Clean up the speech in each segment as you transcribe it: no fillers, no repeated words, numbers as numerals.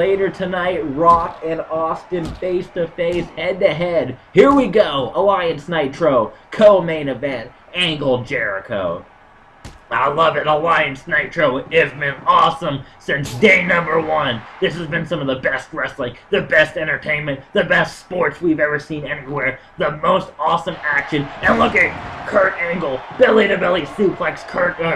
Later tonight, Rock and Austin face-to-face, head-to-head. Here we go. Alliance Nitro, co-main event, Angle Jericho. I love it. Alliance Nitro has been awesome since day number one. This has been some of the best wrestling, the best entertainment, the best sports we've ever seen anywhere, the most awesome action. And look at Kurt Angle, belly-to-belly suplex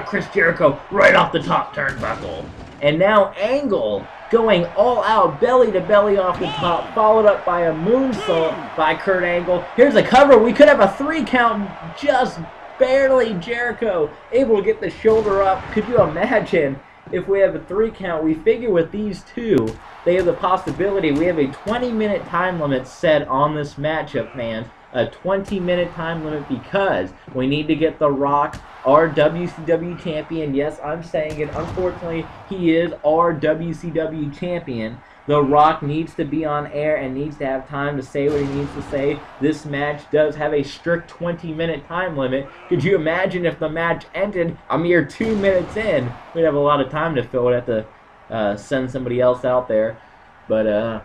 Chris Jericho right off the top turnbuckle. And now Angle going all out, belly-to-belly off the top, followed up by a moonsault by Kurt Angle. Here's a cover. We could have a 3 count, just barely. Jericho able to get the shoulder up. Could you imagine if we have a 3 count? We figure with these two, they have the possibility. We have a 20-minute time limit set on this matchup, man. A 20-minute time limit because we need to get The Rock, our WCW champion. Yes, I'm saying it. Unfortunately, he is our WCW champion. The Rock needs to be on air and needs to have time to say what he needs to say. This match does have a strict 20-minute time limit. Could you imagine if the match ended a mere 2 minutes in? We'd have a lot of time to fill it. Have to send somebody else out there. But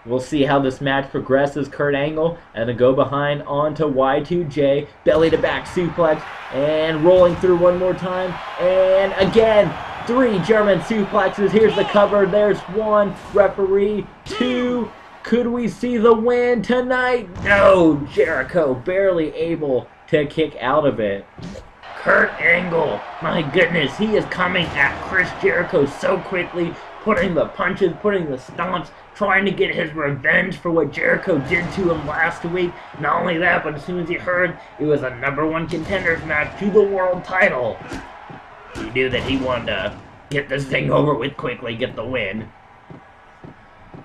we'll see how this match progresses. Kurt Angle and a go behind onto Y2J. Belly to back suplex and rolling through one more time. And again, 3 German suplexes. Here's the cover. There's 1. Referee 2. Could we see the win tonight? No. Jericho barely able to kick out of it. Kurt Angle, my goodness, he is coming at Chris Jericho so quickly, putting the punches, putting the stomps, trying to get his revenge for what Jericho did to him last week. Not only that, but as soon as he heard it was a #1 contenders match to the world title, he knew that he wanted to get this thing over with quickly, get the win.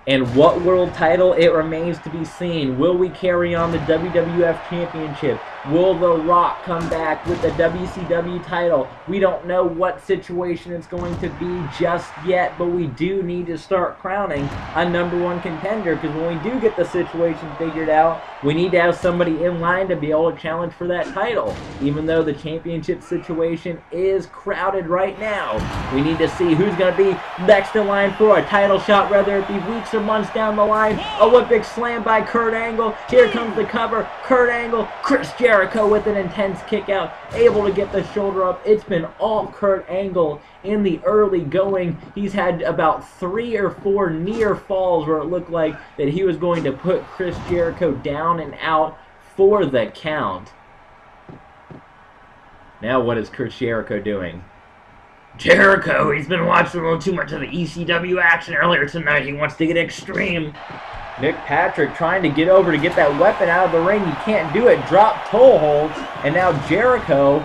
And what world title? It remains to be seen. Will we carry on the WWF Championship? Will The Rock come back with the WCW title? We don't know what situation it's going to be just yet, but we do need to start crowning a #1 contender, because when we do get the situation figured out, we need to have somebody in line to be able to challenge for that title. Even though the championship situation is crowded right now, we need to see who's going to be next in line for a title shot, whether it be weeks or months down the line. Olympic slam by Kurt Angle. Here comes the cover. Kurt Angle, Chris Jericho with an intense kick out, able to get the shoulder up. It's been all Kurt Angle in the early going. He's had about 3 or 4 near falls where it looked like that he was going to put Chris Jericho down and out for the count. Now what is Chris Jericho doing? Jericho, he's been watching a little too much of the ECW action earlier tonight. He wants to get extreme. Nick Patrick trying to get over to get that weapon out of the ring. He can't do it. Drop toe holds. And now Jericho,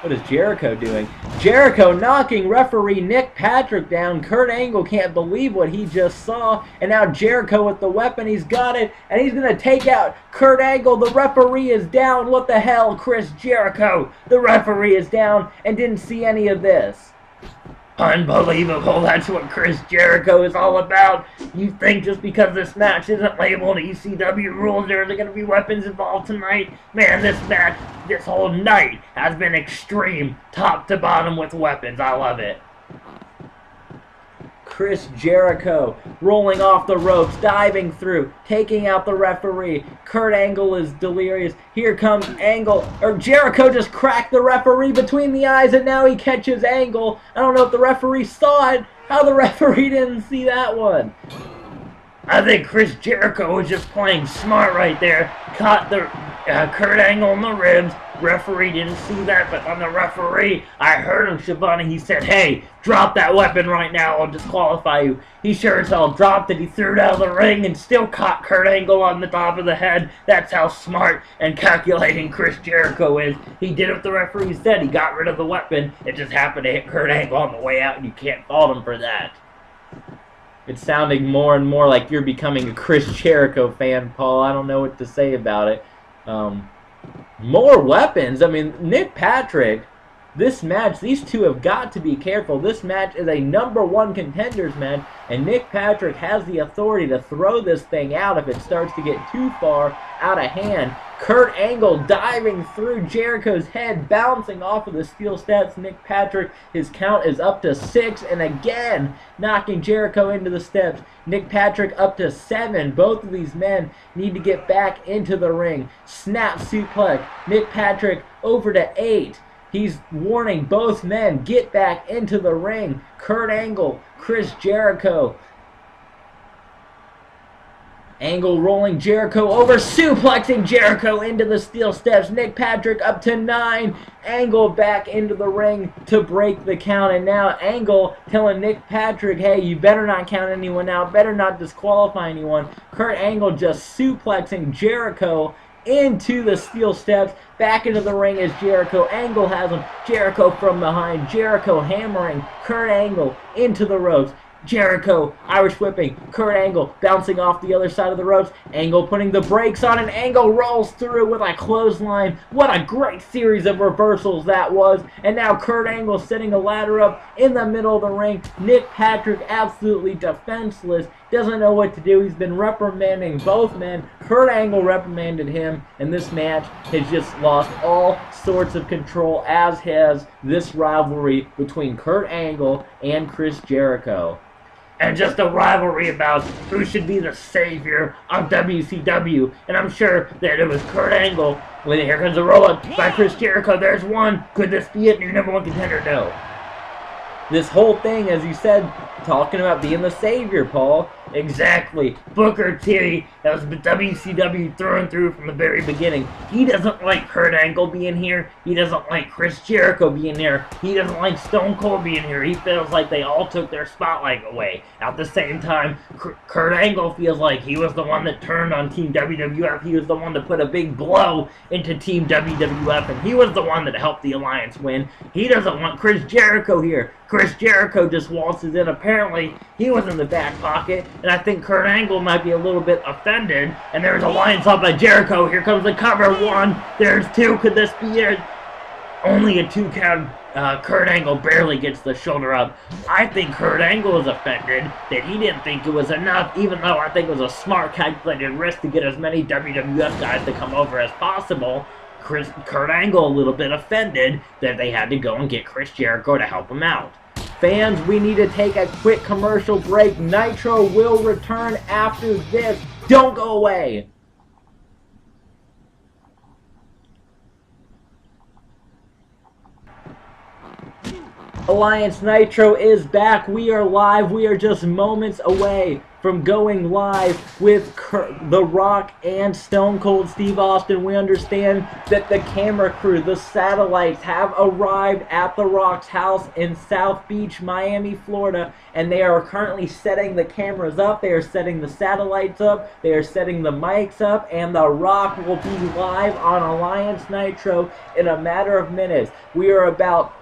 what is Jericho doing? Jericho knocking referee Nick Patrick down. Kurt Angle can't believe what he just saw. And now Jericho with the weapon. He's got it. And he's going to take out Kurt Angle. The referee is down. What the hell, Chris Jericho? The referee is down and didn't see any of this. Unbelievable. That's what Chris Jericho is all about. You think just because this match isn't labeled ECW rules, there's going to be weapons involved tonight? Man, this match, this whole night has been extreme, top to bottom with weapons. I love it. Chris Jericho rolling off the ropes, diving through, taking out the referee. Kurt Angle is delirious. Here comes Angle, or Jericho just cracked the referee between the eyes, and now he catches Angle. I don't know if the referee saw it, how the referee didn't see that one. I think Chris Jericho was just playing smart right there. Caught the Kurt Angle in the ribs. Referee didn't see that, but on the referee, I heard him, Shabani. He said, hey, drop that weapon right now. I'll disqualify you. He sure as hell dropped it. He threw it out of the ring and still caught Kurt Angle on the top of the head. That's how smart and calculating Chris Jericho is. He did what the referee said. He got rid of the weapon. It just happened to hit Kurt Angle on the way out, and you can't fault him for that. It's sounding more and more like you're becoming a Chris Jericho fan, Paul. I don't know what to say about it. More weapons. I mean, Nick Patrick This match, these two have got to be careful. This match is a #1 contenders match, and Nick Patrick has the authority to throw this thing out if it starts to get too far out of hand. Kurt Angle diving through Jericho's head, bouncing off of the steel steps. Nick Patrick, his count is up to 6, and again knocking Jericho into the steps. Nick Patrick up to 7. Both of these men need to get back into the ring. Snap suplex. Nick Patrick over to 8. He's warning both men, get back into the ring. Kurt Angle, Chris Jericho. Angle rolling Jericho over, suplexing Jericho into the steel steps. Nick Patrick up to 9. Angle back into the ring to break the count. And now Angle telling Nick Patrick, hey, you better not count anyone out, better not disqualify anyone. Kurt Angle just suplexing Jericho into the steel steps. Back into the ring as Jericho. Angle has him. Jericho from behind. Jericho hammering Kurt Angle into the ropes. Jericho, Irish whipping, Kurt Angle bouncing off the other side of the ropes. Angle putting the brakes on, and Angle rolls through with a clothesline. What a great series of reversals that was. And now Kurt Angle setting a ladder up in the middle of the ring. Nick Patrick absolutely defenseless. Doesn't know what to do. He's been reprimanding both men. Kurt Angle reprimanded him, and this match has just lost all sorts of control, as has this rivalry between Kurt Angle and Chris Jericho. And just a rivalry about who should be the savior of WCW. And I'm sure that it was Kurt Angle. When here comes the roll-up by Chris Jericho. There's one. Could this be it? New #1 contender? No. This whole thing, as you said, talking about being the savior, Paul. Exactly. Booker T, that was WCW through and through from the very beginning. He doesn't like Kurt Angle being here. He doesn't like Chris Jericho being here. He doesn't like Stone Cold being here. He feels like they all took their spotlight away. At the same time, Kurt Angle feels like he was the one that turned on Team WWF. He was the one to put a big blow into Team WWF, and he was the one that helped the Alliance win. He doesn't want Chris Jericho here. Chris Jericho just waltzes in. Apparently, he was in the back pocket, and I think Kurt Angle might be a little bit offended. And there's a line up by Jericho. Here comes the cover. 1, there's 2. Could this be it? Only a 2 count. Kurt Angle barely gets the shoulder up. I think Kurt Angle is offended that he didn't think it was enough, even though I think it was a smart, calculated risk to get as many WWF guys to come over as possible. Kurt Angle a little bit offended that they had to go and get Chris Jericho to help him out. Fans, we need to take a quick commercial break. Nitro will return after this. Don't go away. Alliance Nitro is back. We are live. We are just moments away from going live with The Rock and Stone Cold Steve Austin. We understand that the camera crew, the satellites, have arrived at The Rock's house in South Beach, Miami, Florida, and they are currently setting the cameras up. They are setting the satellites up. They are setting the mics up, and The Rock will be live on Alliance Nitro in a matter of minutes. We are about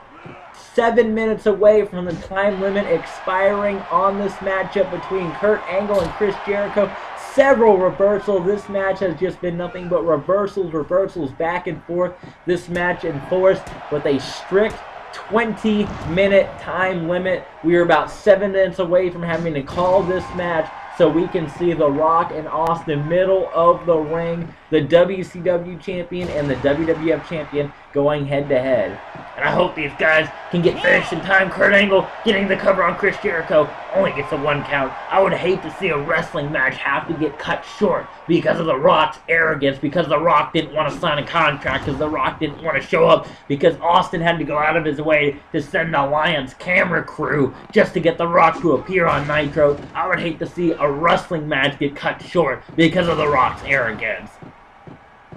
7 minutes away from the time limit expiring on this matchup between Kurt Angle and Chris Jericho. Several reversals. This match has just been nothing but reversals back and forth. This match enforced with a strict 20-minute time limit. We are about 7 minutes away from having to call this match so we can see The Rock and Austin, middle of the ring, the WCW champion and the WWF champion, going head-to-head. And I hope these guys can get finished in time. Kurt Angle getting the cover on Chris Jericho only gets a 1 count. I would hate to see a wrestling match have to get cut short because of The Rock's arrogance, because The Rock didn't want to sign a contract, because The Rock didn't want to show up, because Austin had to go out of his way to send the Alliance camera crew just to get The Rock to appear on Nitro. I would hate to see a wrestling match get cut short because of The Rock's arrogance.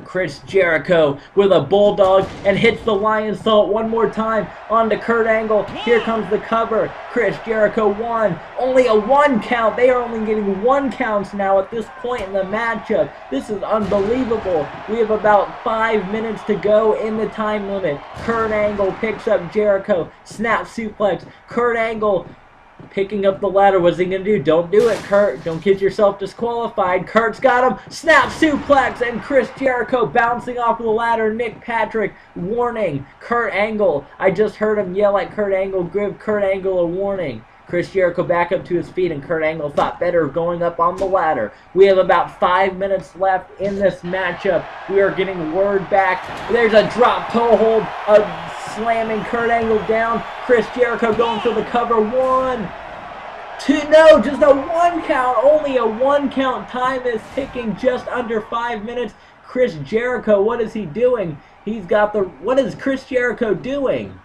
Chris Jericho with a bulldog and hits the lion salt one more time onto Kurt Angle. Here comes the cover. Chris Jericho 1. Only a 1 count. They are only getting 1 counts now at this point in the matchup. This is unbelievable. We have about 5 minutes to go in the time limit. Kurt Angle picks up Jericho. Snap suplex. Kurt Angle Picking up the ladder. What's he going to do? Don't do it, Kurt. Don't get yourself disqualified. Kurt's got him. Snap suplex. And Chris Jericho bouncing off of the ladder. Nick Patrick warning Kurt Angle. I just heard him yell at Kurt Angle. Give Kurt Angle a warning. Chris Jericho back up to his feet, and Kurt Angle thought better of going up on the ladder. We have about 5 minutes left in this matchup. We are getting word back. There's a drop toe hold, slamming Kurt Angle down. Chris Jericho going for the cover. 1, 2, no, just a 1 count. Only a 1 count. Time is ticking, just under 5 minutes. Chris Jericho, what is he doing? What is Chris Jericho doing?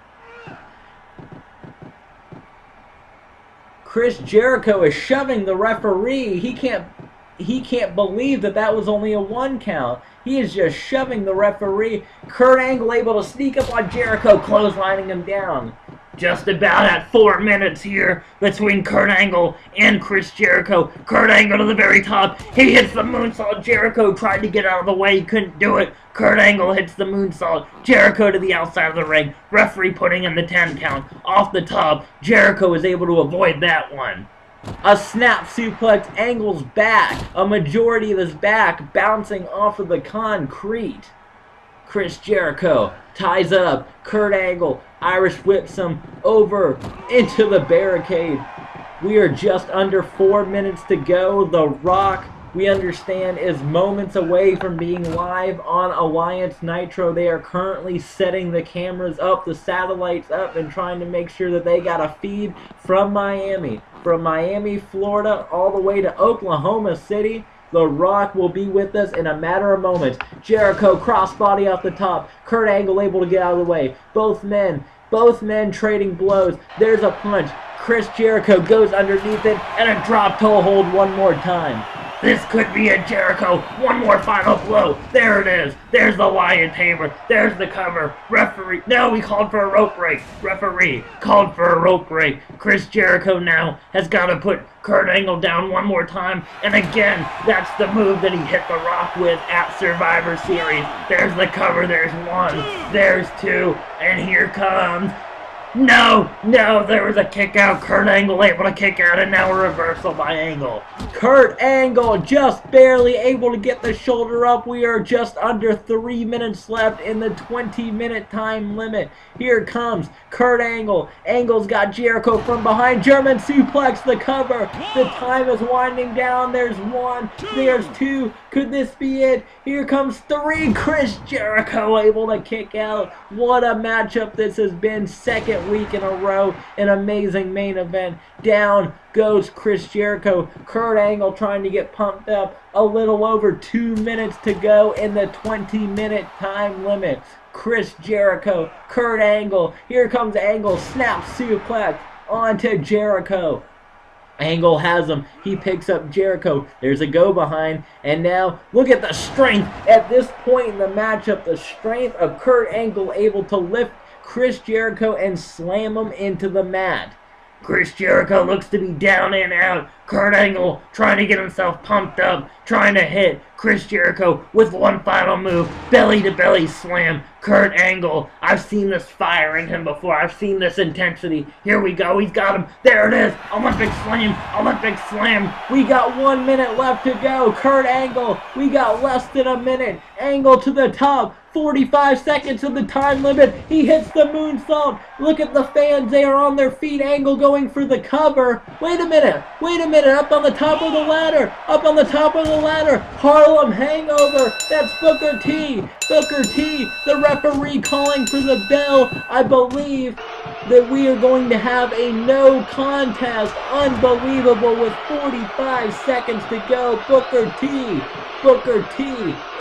Chris Jericho is shoving the referee. He can't believe that was only a 1 count. He is just shoving the referee. Kurt Angle able to sneak up on Jericho, clotheslining him down. Just about at 4 minutes here between Kurt Angle and Chris Jericho. Kurt Angle to the very top. He hits the moonsault. Jericho tried to get out of the way. He couldn't do it. Kurt Angle hits the moonsault. Jericho to the outside of the ring. Referee putting in the 10 count. Off the top. Jericho is able to avoid that one. A snap suplex. Angle's back. A majority of his back bouncing off of the concrete. Chris Jericho ties up Kurt Angle. Irish whips him over into the barricade. We are just under 4 minutes to go. The Rock, we understand, is moments away from being live on Alliance Nitro. They are currently setting the cameras up, the satellites up, and trying to make sure that they got a feed from Miami. From Miami, Florida, all the way to Oklahoma City. The Rock will be with us in a matter of moments. Jericho crossbody off the top. Kurt Angle able to get out of the way. Both men trading blows. There's a punch. Chris Jericho goes underneath it, and a drop toe hold one more time. This could be a Jericho. One more final blow. There it is. There's the lion tamer. There's the cover. Referee. No, he called for a rope break. Referee called for a rope break. Chris Jericho now has got to put Kurt Angle down one more time. And again, that's the move that he hit The Rock with at Survivor Series. There's the cover. There's 1. There's 2. And here comes... No, there was a kick out. Kurt Angle able to kick out, and now a reversal by Angle. Kurt Angle just barely able to get the shoulder up. We are just under 3 minutes left in the 20-minute time limit. Here comes Kurt Angle. Angle's got Jericho from behind. German suplex, the cover. The time is winding down. There's 1. There's 2. Could this be it? Here comes 3. Chris Jericho able to kick out. What a matchup this has been. Second week in a row. An amazing main event. Down goes Chris Jericho. Kurt Angle trying to get pumped up. A little over 2 minutes to go in the 20-minute time limit. Chris Jericho, Kurt Angle. Here comes Angle. Snap suplex onto Jericho. Angle has him. He picks up Jericho. There's a go behind. And now, look at the strength at this point in the matchup. The strength of Kurt Angle able to lift Chris Jericho and slam him into the mat. Chris Jericho looks to be down and out. Kurt Angle trying to get himself pumped up, trying to hit Chris Jericho with one final move. Belly-to-belly slam. Kurt Angle, I've seen this fire in him before. I've seen this intensity. Here we go. He's got him. There it is. Olympic slam. Olympic slam. We got 1 minute left to go. Kurt Angle, we got less than a minute. Angle to the top. 45 seconds of the time limit. He hits the moonsault. Look at the fans. They are on their feet. Angle going for the cover. Wait a minute. Up on the top of the ladder. Harlem Hangover. That's Booker T. The referee calling for the bell. I believe that we are going to have a no contest. Unbelievable with 45 seconds to go. Booker T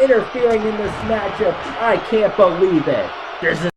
interfering in this matchup. I can't believe it. This is